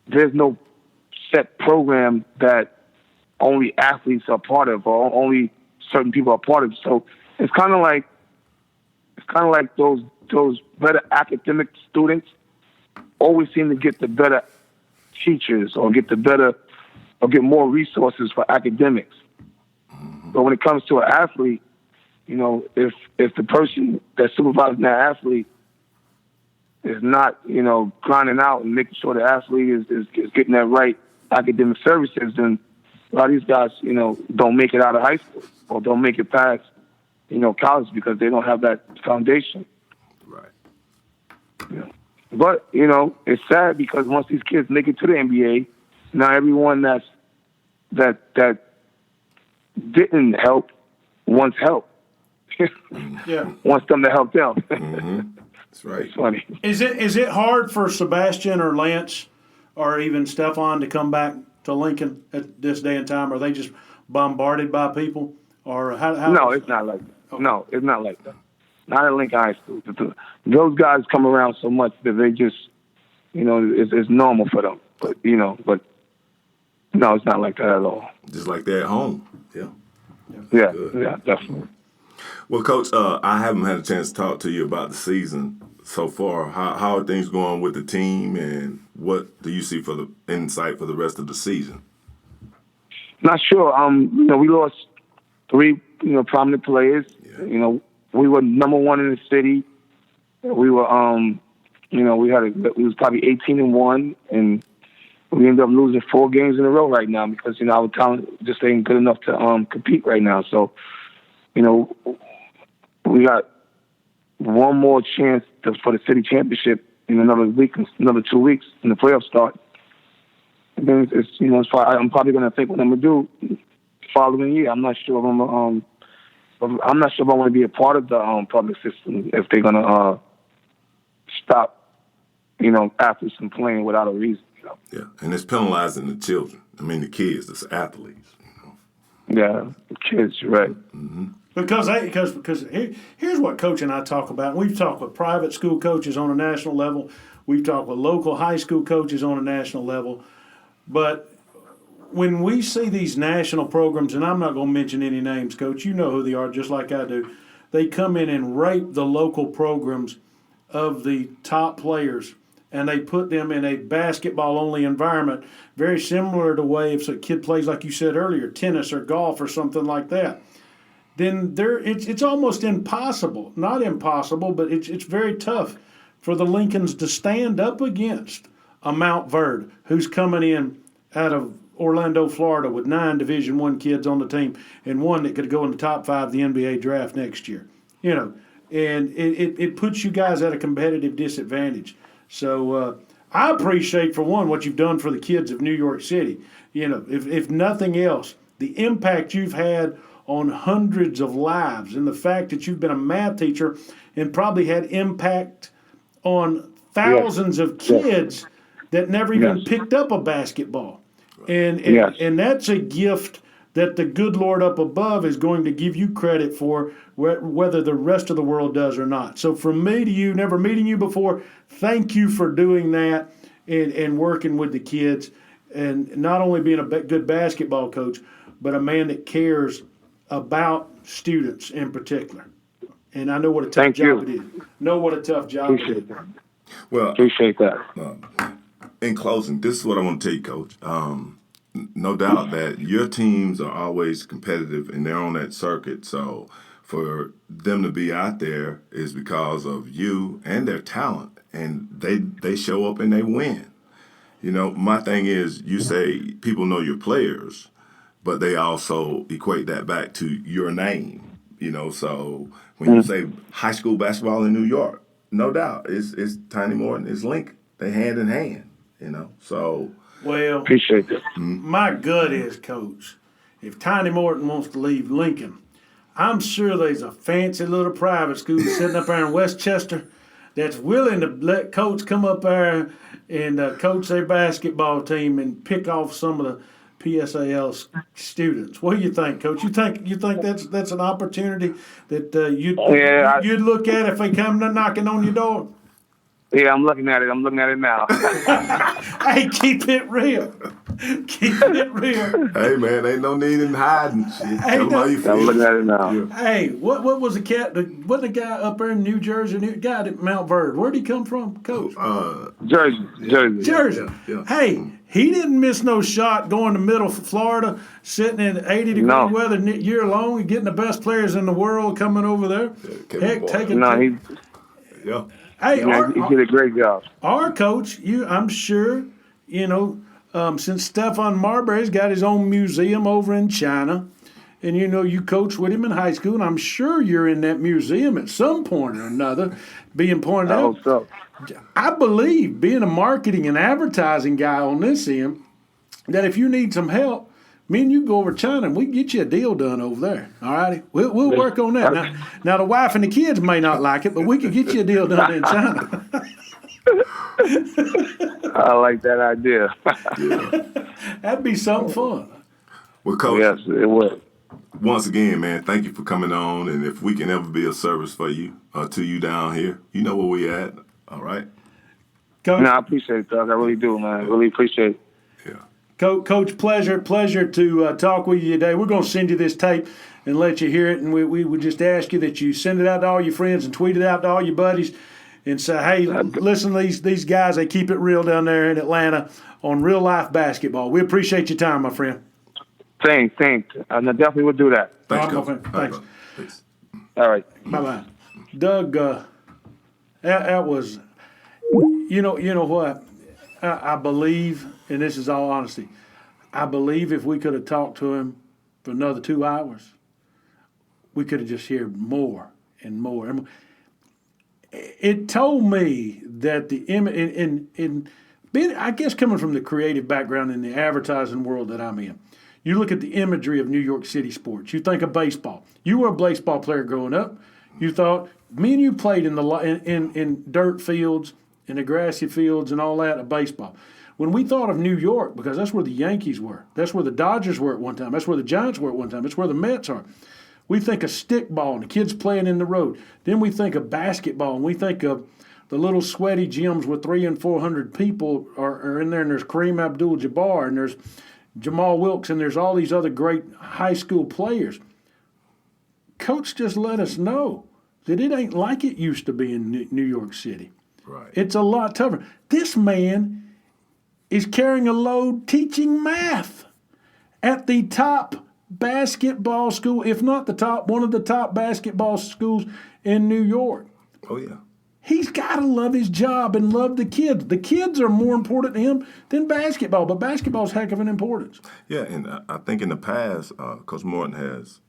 there's no set program that only athletes are part of or only certain people are part of. So it's kind of like those better academic students always seem to get the better teachers or get more resources for academics. But when it comes to an athlete, you know, if the person that's supervising that athlete is not, you know, grinding out and making sure the athlete is getting that right academic services, then a lot of these guys, you know, don't make it out of high school or don't make it past, you know, college because they don't have that foundation. Right. Yeah. But, you know, it's sad because once these kids make it to the NBA, now everyone that didn't help wants help. Yeah. Wants them to help them. Mm-hmm. That's right. It's funny. Is it hard for Sebastian or Lance or even Stephon to come back to Lincoln at this day and time? Are they just bombarded by people? Or how No, it's not like that. Okay. No, it's not like that. Not at Lincoln High School. Those guys come around so much that they just, you know, it's normal for them. But no, it's not like that at all. Just like they're at home. Yeah. Yeah, Good. yeah, definitely. Well, Coach, I haven't had a chance to talk to you about the season so far. How are things going with the team, and what do you see for the insight for the rest of the season? Not sure. You know, we lost 3, you know, prominent players. Yeah. You know, we were number 1 in the city. We were, you know, we was probably 18-1, and we ended up losing 4 games in a row right now because, you know, our talent just ain't good enough to compete right now. So, you know, we got one more chance for the city championship in another 2 weeks, when the playoffs start. And then it's you know, I'm probably going to think what I'm going to do the following year. I'm not sure if I'm But I'm not sure if I want to be a part of the public system if they're gonna stop, athletes from playing without a reason. Yeah, and it's penalizing the children. I mean, the kids, the athletes. Yeah, the kids, you're right. Mm-hmm. Because here's what Coach and I talk about. We've talked with private school coaches on a national level. We've talked with local high school coaches on a national level. But when we see these national programs, and I'm not going to mention any names, Coach, you know who they are just like I do. They come in and rape the local programs of the top players, and they put them in a basketball-only environment, very similar to the way if a kid plays, like you said earlier, tennis or golf or something like that. Then it's almost impossible, not impossible, but it's very tough for the Lincolns to stand up against a Mount Verde who's coming in out of Orlando, Florida with 9 Division I kids on the team and one that could go in the top 5 of the NBA draft next year. And it puts you guys at a competitive disadvantage. So I appreciate, for one, what you've done for the kids of New York City. If nothing else, the impact you've had on hundreds of lives, and the fact that you've been a math teacher and probably had impact on thousands of kids that never even picked up a basketball. And that's a gift that the good Lord up above is going to give you credit for, whether the rest of the world does or not. So from me to you, never meeting you before, thank you for doing that and working with the kids, and not only being a good basketball coach, but a man that cares about students in particular. And I know what a tough job it is. Know what a tough job it is. Well, Appreciate that. In closing, this is what I want to tell you, Coach. No doubt that your teams are always competitive and they're on that circuit. So for them to be out there is because of you and their talent, and they show up and they win. My thing is, you say people know your players, but they also equate that back to your name. So when you say high school basketball in New York, no doubt it's Tiny Morton, it's Lincoln. They hand in hand. So. Well, appreciate that. My gut is, Coach, if Tiny Morton wants to leave Lincoln, I'm sure there's a fancy little private school sitting up there in Westchester that's willing to let Coach come up there and coach their basketball team and pick off some of the PSAL students. What do you think, Coach? You think that's an opportunity that you'd look at if they come knocking on your door? Yeah, I'm looking at it. I'm looking at it now. Hey, keep it real. Keep it real. Hey, man, ain't no need in hiding. Shit. Hey, Tell them how you feel. I'm looking at it now. Yeah. Hey, what was the cat? Wasn't the guy up there in New Jersey? The guy at Mount Verde. Where'd he come from, Coach? Jersey. Yeah. Hey, he didn't miss no shot going to middle Florida, sitting in 80-degree weather year long and getting the best players in the world coming over there. Heck, taking. Yeah. Hey, he did a great job. Our coach, I'm sure, since Stephon Marbury's got his own museum over in China, and you coached with him in high school, and I'm sure you're in that museum at some point or another, being pointed out. I hope so. I believe, being a marketing and advertising guy on this end, that if you need some help, me and you go over to China and we can get you a deal done over there. All righty? We'll work on that. Now, the wife and the kids may not like it, but we can get you a deal done in China. I like that idea. That'd be something fun. Well, Coach. Yes, it would. Once again, man, thank you for coming on. And if we can ever be of service for you, to you down here, you know where we at. All right? Coach, I appreciate it, Doug. I really do, man. I really appreciate it. Yeah. Coach, pleasure to talk with you today. We're going to send you this tape and let you hear it, and we would just ask you that you send it out to all your friends and tweet it out to all your buddies and say, hey, listen to these guys. They keep it real down there in Atlanta on real-life basketball. We appreciate your time, my friend. Thanks. I definitely would do that. Thanks, All Coach. right, thanks. All right. Bye-bye. Doug, that was, you know what? I believe, and this is all honesty, I believe if we could have talked to him for another 2 hours, we could have just heard more and more. It told me that in being, I guess, coming from the creative background in the advertising world that I'm in, You look at the imagery of New York City sports. You think of baseball. You were a baseball player growing up. You thought, me and you played in dirt fields, in the grassy fields and all that of baseball. When we thought of New York, because that's where the Yankees were, that's where the Dodgers were at one time, that's where the Giants were at one time, that's where the Mets are. We think of stickball and the kids playing in the road. Then we think of basketball, and we think of the little sweaty gyms with 300 and 400 people are in there, and there's Kareem Abdul-Jabbar, and there's Jamal Wilkes, and there's all these other great high school players. Coach just let us know that it ain't like it used to be in New York City. Right. It's a lot tougher. This man is carrying a load teaching math at the top basketball school, if not the top, one of the top basketball schools in New York. Oh, yeah. He's got to love his job and love the kids. The kids are more important to him than basketball, but basketball's heck of an importance. Yeah, and I think in the past, Coach Morton has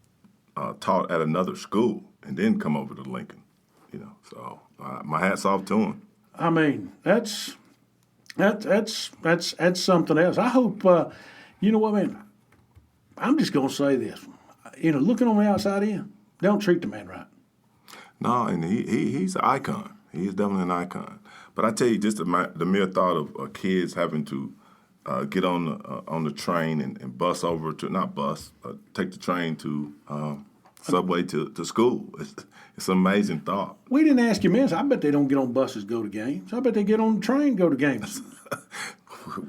taught at another school and then come over to Lincoln. So my hat's off to him. I mean, that's something else. I hope, you know what, man, I'm just going to say this. Looking on the outside in, don't treat the man right. No, and he's an icon. He is definitely an icon. But I tell you, just the mere thought of kids having to get on the train and bus over to, not bus, take the train to subway to school. It's an amazing thought. We didn't ask you, man. I bet they don't get on buses, go to games. I bet they get on the train, go to games.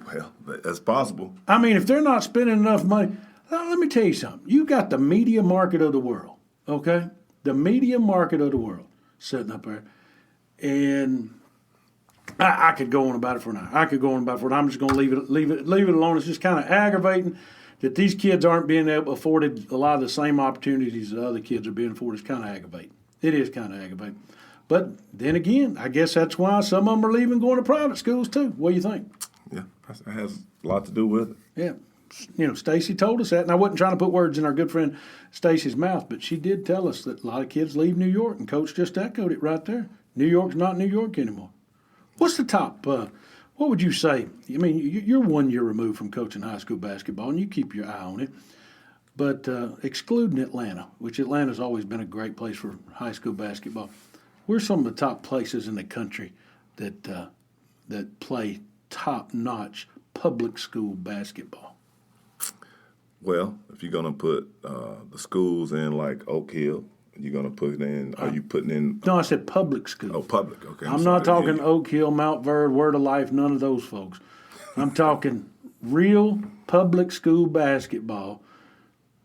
Well, that's possible. I mean, if they're not spending enough money, let me tell you something. You got the media market of the world, okay? The media market of the world sitting up there. And I could go on about it for an hour. I'm just going to leave it alone. It's just kind of aggravating that these kids aren't being afforded a lot of the same opportunities that other kids are being afforded. It's kind of aggravating. It is kind of aggravating. But then again, I guess that's why some of them are leaving, going to private schools too. What do you think? Yeah, that has a lot to do with it. Yeah. Stacy told us that, and I wasn't trying to put words in our good friend Stacy's mouth, but she did tell us that a lot of kids leave New York, and Coach just echoed it right there. New York's not New York anymore. What's the top? What would you say? I mean, you're 1 year removed from coaching high school basketball, and you keep your eye on it. But excluding Atlanta, which Atlanta's always been a great place for high school basketball, where's some of the top places in the country that play top-notch public school basketball? Well, if you're going to put the schools in like Oak Hill, you're going to put in, are you putting in? No, I said public school. Oh, public, okay. I'm not talking Oak Hill, Mount Verde, Word of Life, none of those folks. I'm talking real public school basketball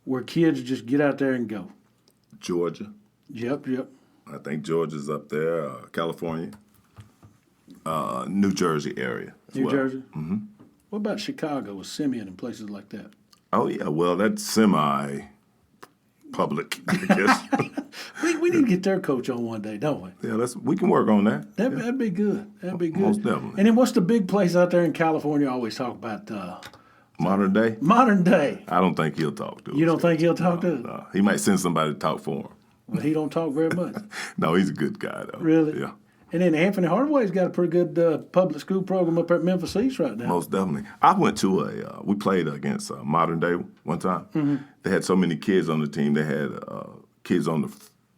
where kids just get out there and go. Georgia. Yep. I think Georgia's up there, California, New Jersey area as well. New Jersey? Mm-hmm. What about Chicago with Simeon and places like that? Oh, yeah, well, that's semi-public, I guess. we need to get their coach on one day, don't we? Yeah, we can work on that. That'd be good. That'd be good. Most definitely. And then what's the big place out there in California? I always talk about Modern Day? Modern Day. I don't think he'll talk to us. You don't think he'll talk to us? No. He might send somebody to talk for him. But he don't talk very much. No, he's a good guy, though. Really? Yeah. And then Anthony Hardaway's got a pretty good public school program up at Memphis East right now. Most definitely. I went to we played against Modern Day one time. Mm-hmm. They had so many kids on the team. They had kids on the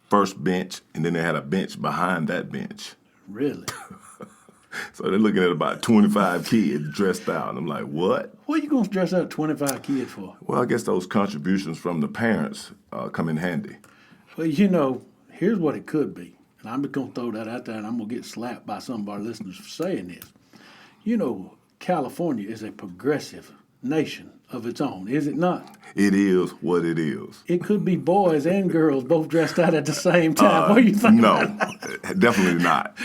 first bench, and then they had a bench behind that bench. Really? So they're looking at about 25 kids dressed out. And I'm like, what? What are you going to dress out 25 kids for? Well, I guess those contributions from the parents come in handy. Well, here's what it could be. And I'm just going to throw that out there, and I'm going to get slapped by some of our listeners for saying this. California is a progressive nation of its own, is it not? It is what it is. It could be boys and girls both dressed out at the same time. What do you think? No, definitely not.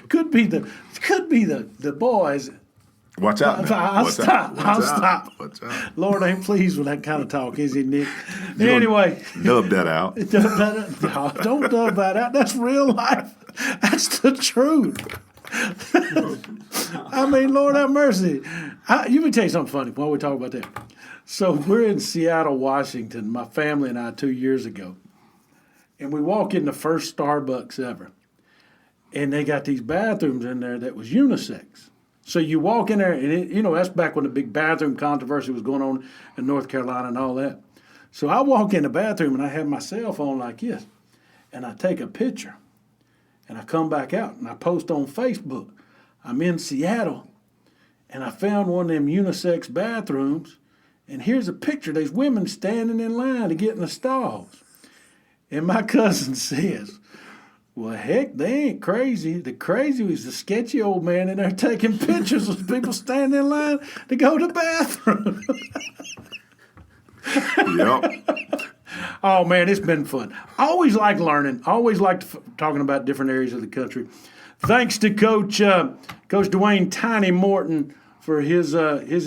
Could be the boys. Watch out now. I'll stop. Watch out. Lord ain't pleased with that kind of talk, is he, Nick? Anyway. Dub that out. Don't dub that out. That's real life. That's the truth. I mean, Lord have mercy. Let me tell you something funny while we talk about that. So we're in Seattle, Washington, my family and I, 2 years ago. And we walk in the first Starbucks ever. And they got these bathrooms in there that was unisex. So you walk in there, and that's back when the big bathroom controversy was going on in North Carolina and all that. So I walk in the bathroom, and I have my cell phone like this, and I take a picture, and I come back out, and I post on Facebook. I'm in Seattle, and I found one of them unisex bathrooms, and here's a picture. There's women standing in line to get in the stalls. And my cousin says, well, heck, they ain't crazy. The crazy was the sketchy old man in there taking pictures of people standing in line to go to the bathroom. Yep. Oh, man, it's been fun. I always like learning. I always like talking about different areas of the country. Thanks to Coach Dwayne Tiny Morton for his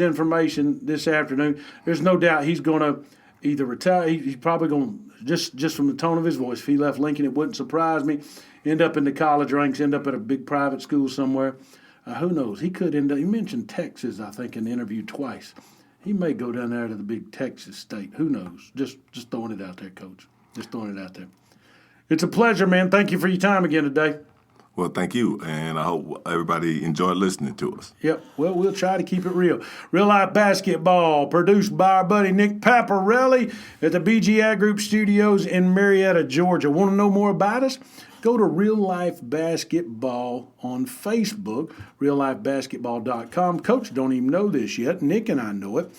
information this afternoon. There's no doubt he's going to either retire. He's probably going to, just from the tone of his voice, if he left Lincoln, it wouldn't surprise me. End up in the college ranks, end up at a big private school somewhere. Who knows? He could end up, he mentioned Texas, I think, in the interview twice. He may go down there to the big Texas state. Who knows? Just throwing it out there, Coach. Just throwing it out there. It's a pleasure, man. Thank you for your time again today. Well, thank you, and I hope everybody enjoyed listening to us. Yep. Well, we'll try to keep it real. Real Life Basketball, produced by our buddy Nick Paparelli at the BG Group Studios in Marietta, Georgia. Want to know more about us? Go to Real Life Basketball on Facebook, reallifebasketball.com. Coach don't even know this yet. Nick and I know it.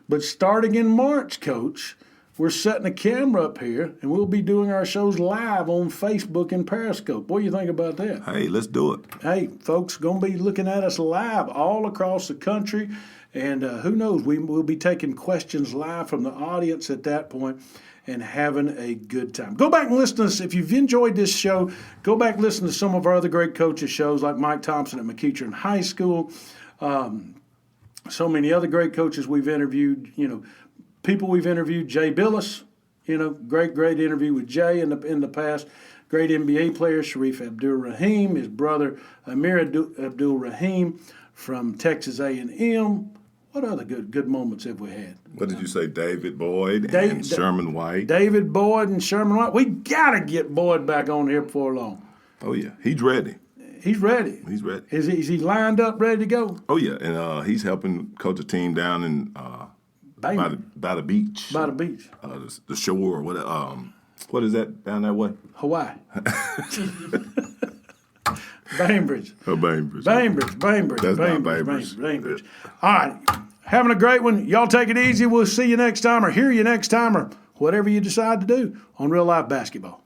But starting in March, Coach, we're setting a camera up here, and we'll be doing our shows live on Facebook and Periscope. What do you think about that? Hey, let's do it. Hey, folks, going to be looking at us live all across the country. And who knows, we'll be taking questions live from the audience at that point and having a good time. Go back and listen to us. If you've enjoyed this show, go back and listen to some of our other great coaches' shows like Mike Thompson at McEachern High School. So many other great coaches we've interviewed, people we've interviewed, Jay Billis, great interview with Jay in the past. Great NBA player, Sharif Abdul-Rahim, his brother Amir Abdul-Rahim from Texas A&M. What other good moments have we had? What did you say, David Boyd and Sherman White? David Boyd and Sherman White. We got to get Boyd back on here before long. Oh, yeah. He's ready. He's ready. He's ready. Is he lined up, ready to go? Oh, yeah. And he's helping coach a team down in by the beach. By the beach. The shore or whatever. What is that down that way? Hawaii. Bainbridge. Oh, Bainbridge. Bainbridge. That's not Bainbridge. All right. Having a great one. Y'all take it easy. We'll see you next time or hear you next time or whatever you decide to do on Real Life Basketball.